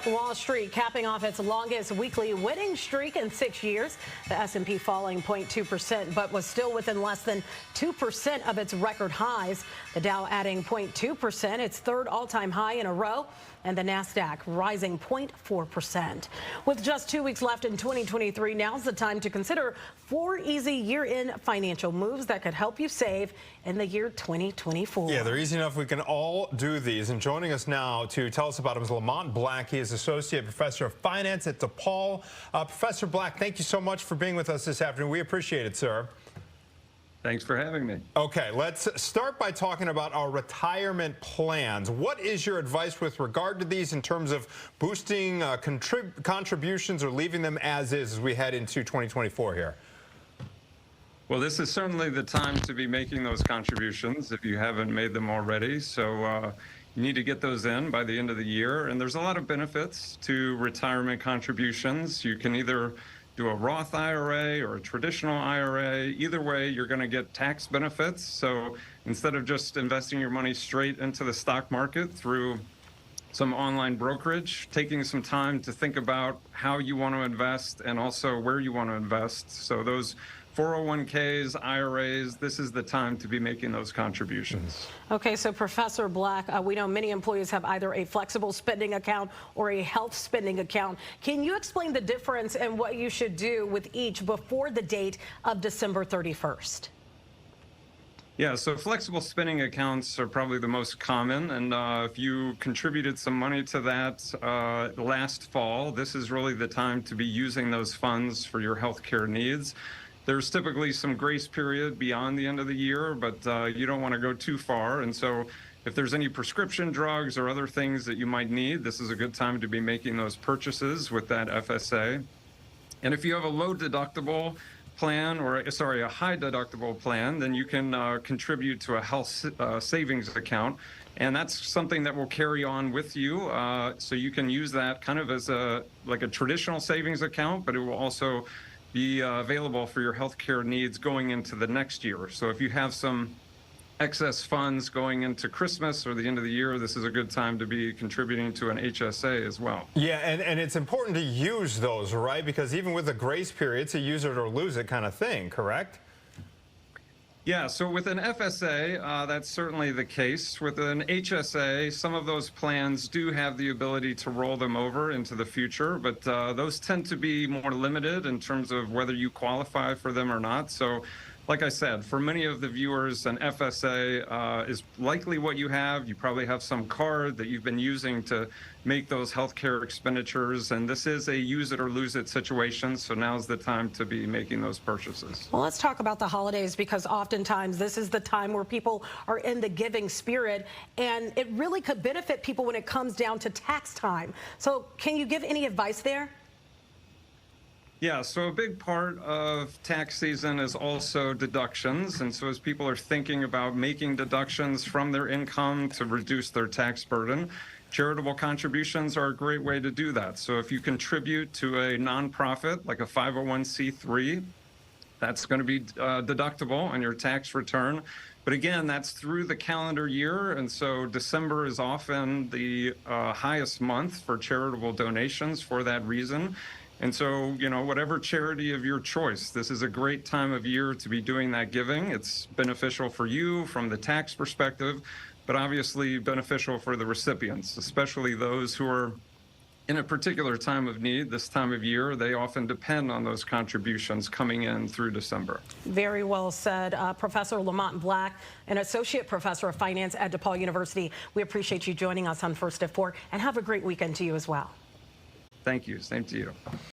Wall Street capping off its longest weekly winning streak in 6 years. The S&P falling 0.2%, but was still within less than 2% of its record highs. The Dow adding 0.2%, its third all-time high in a row, and the Nasdaq rising 0.4%. With just 2 weeks left in 2023, now's the time to consider 4 easy year-end financial moves that could help you save in the year 2024. Yeah, they're easy enough. We can all do these. And joining us now to tell us about them is Lamont Black. He is Associate Professor of Finance at DePaul. Professor Black, thank you so much for being with us this afternoon. We appreciate it, sir. Thanks for having me. Okay, let's start by talking about our retirement plans. What is your advice with regard to these in terms of boosting contributions or leaving them as is as we head into 2024 here? Well, this is certainly the time to be making those contributions if you haven't made them already. So you need to get those in by the end of the year. And there's a lot of benefits to retirement contributions. You can either do a Roth IRA or a traditional IRA. Either way, you're going to get tax benefits. So instead of just investing your money straight into the stock market through some online brokerage, taking some time to think about how you want to invest and also where you want to invest. So those 401ks, IRAs, this is the time to be making those contributions. Okay, so Professor Black, we know many employees have either a flexible spending account or a health spending account. Can you explain the difference and what you should do with each before the date of December 31st? Yeah, so flexible spending accounts are probably the most common, and if you contributed some money to that last fall, this is really the time to be using those funds for your healthcare needs. There's typically some grace period beyond the end of the year, but you don't want to go too far. And so if there's any prescription drugs or other things that you might need, this is a good time to be making those purchases with that FSA. And if you have a low deductible plan, or sorry, a high deductible plan, then you can contribute to a health savings account. And that's something that will carry on with you. So you can use that kind of as like a traditional savings account, but it will also be available for your healthcare needs going into the next year. So if you have some excess funds going into Christmas or the end of the year, this is a good time to be contributing to an HSA as well. Yeah, and it's important to use those, right? Because even with the grace period, it's a use it or lose it kind of thing, correct? Yeah, so with an FSA, that's certainly the case. With an HSA, some of those plans do have the ability to roll them over into the future, but those tend to be more limited in terms of whether you qualify for them or not. So like I said, for many of the viewers, an FSA is likely what you have. You probably have some card that you've been using to make those healthcare expenditures, and this is a use it or lose it situation, so now's the time to be making those purchases. Well, let's talk about the holidays, because oftentimes this is the time where people are in the giving spirit, and it really could benefit people when it comes down to tax time. So can you give any advice there? Yeah, so a big part of tax season is also deductions. And so as people are thinking about making deductions from their income to reduce their tax burden, charitable contributions are a great way to do that. So if you contribute to a nonprofit like a 501c3, that's going to be deductible on your tax return. But again, that's through the calendar year. And so December is often the highest month for charitable donations for that reason. And so, you know, whatever charity of your choice, this is a great time of year to be doing that giving. It's beneficial for you from the tax perspective, but obviously beneficial for the recipients, especially those who are in a particular time of need. This time of year, they often depend on those contributions coming in through December. Very well said. Professor Lamont Black, an Associate Professor of Finance at DePaul University. We appreciate you joining us on First at 4, and have a great weekend to you as well. Thank you. Same to you.